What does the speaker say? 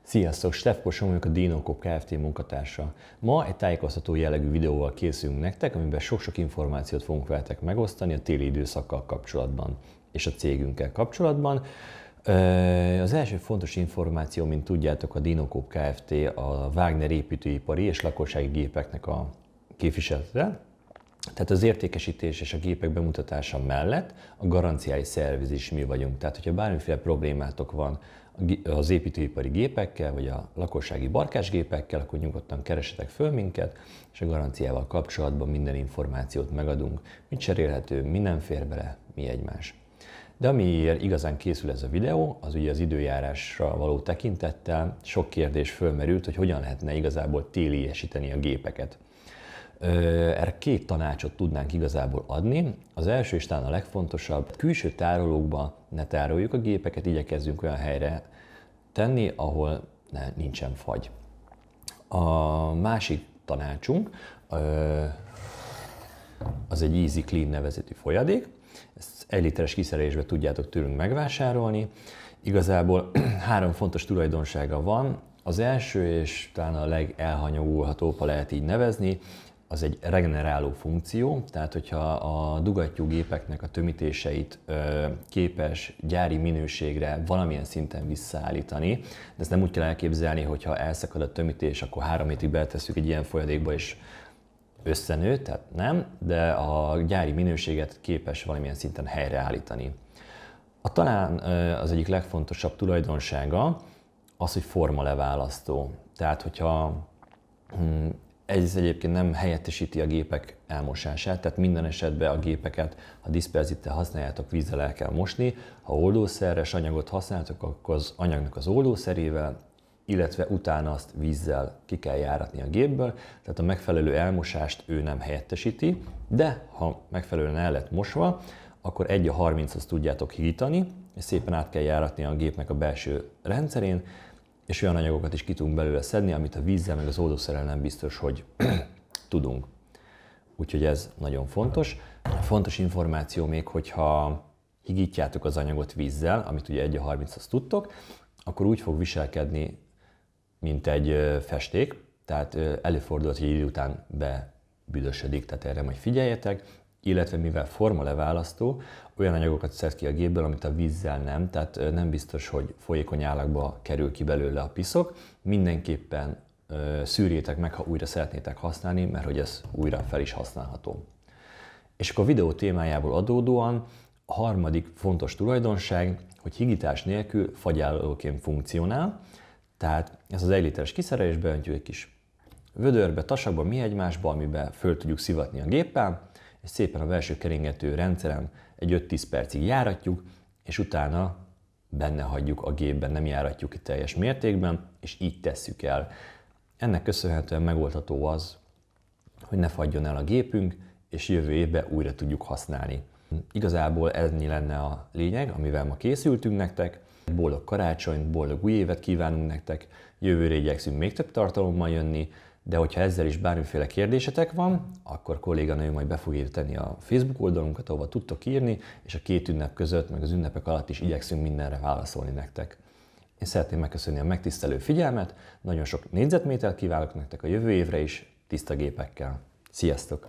Sziasztok! Stefko vagyok, a Dinokop Kft. Munkatársa. Ma egy tájékoztató jellegű videóval készülünk nektek, amiben sok-sok információt fogunk veletek megosztani a téli időszakkal kapcsolatban és a cégünkkel kapcsolatban. Az első fontos információ, mint tudjátok, a Dinokop Kft. A Wagner építőipari és lakossági gépeknek a képviselete. Tehát az értékesítés és a gépek bemutatása mellett a garanciális szerviz is mi vagyunk. Tehát, hogyha bármiféle problémátok van az építőipari gépekkel, vagy a lakossági barkásgépekkel, akkor nyugodtan keresetek föl minket, és a garanciával kapcsolatban minden információt megadunk, mit cserélhető, mi nem fér bele, mi egymás. De amiért igazán készül ez a videó, az ugye az időjárásra való tekintettel sok kérdés fölmerült, hogy hogyan lehetne igazából téliesíteni a gépeket. Erre két tanácsot tudnánk igazából adni. Az első és talán a legfontosabb, külső tárolókba ne tároljuk a gépeket, igyekezzünk olyan helyre tenni, ahol nincsen fagy. A másik tanácsunk az egy Easy Clean nevezetű folyadék. Ezt 1 literes kiszerelésbe tudjátok tőlünk megvásárolni. Igazából 3 fontos tulajdonsága van. Az első, és talán a legelhanyagolhatóbb, ha lehet így nevezni, az egy regeneráló funkció, tehát hogyha a dugattyúgépeknek a tömítéseit képes gyári minőségre valamilyen szinten visszaállítani, de ezt nem úgy kell elképzelni, hogyha elszakad a tömítés, akkor 3 hétig beletesszük egy ilyen folyadékba és összenő, tehát nem, de a gyári minőséget képes valamilyen szinten helyreállítani. Talán az egyik legfontosabb tulajdonsága az, hogy formaleválasztó. Tehát, hogyha ez egyébként nem helyettesíti a gépek elmosását, tehát minden esetben a gépeket, ha diszperzittel használjátok, vízzel el kell mosni. Ha oldószeres anyagot használtok, akkor az anyagnak az oldószerével, illetve utána azt vízzel ki kell járatni a gépből, tehát a megfelelő elmosást ő nem helyettesíti, de ha megfelelően el lett mosva, akkor 1:30-hoz tudjátok higítani, és szépen át kell járatni a gépnek a belső rendszerén, és olyan anyagokat is ki tudunk belőle szedni, amit a vízzel meg az oldószerrel nem biztos, hogy tudunk. Úgyhogy ez nagyon fontos. Fontos információ még, hogyha higítjátok az anyagot vízzel, amit ugye 1:30-hoz tudtok, akkor úgy fog viselkedni, mint egy festék, tehát előfordulhat, hogy idő után bebüdösödik, tehát erre majd figyeljetek, illetve mivel formaleválasztó, olyan anyagokat szed ki a gépből, amit a vízzel nem, tehát nem biztos, hogy folyékony állagba kerül ki belőle a piszok. Mindenképpen szűrjétek meg, ha újra szeretnétek használni, mert hogy ez újra fel is használható. És akkor a videó témájából adódóan a harmadik fontos tulajdonság, hogy higítás nélkül fagyállóként funkcionál, tehát ez az 1 literes kiszerelésbe öntjük egy kis vödörbe, tasakba, mi egymásba, amiben föl tudjuk szivatni a géppel, és szépen a belső keringető rendszeren egy 5-10 percig járatjuk, és utána benne hagyjuk a gépben, nem járatjuk ki teljes mértékben, és így tesszük el. Ennek köszönhetően megoldható az, hogy ne fagyjon el a gépünk, és jövő évben újra tudjuk használni. Igazából ennyi lenne a lényeg, amivel ma készültünk nektek. Boldog karácsonyt, boldog új évet kívánunk nektek, jövőre igyekszünk még több tartalommal jönni, de hogyha ezzel is bármiféle kérdésetek van, akkor kolléganő majd be fogja tenni a Facebook oldalunkat, ahova tudtok írni, és a 2 ünnep között, meg az ünnepek alatt is igyekszünk mindenre válaszolni nektek. Én szeretném megköszönni a megtisztelő figyelmet, nagyon sok négyzetmétert kívánok nektek a jövő évre is, tiszta gépekkel. Sziasztok!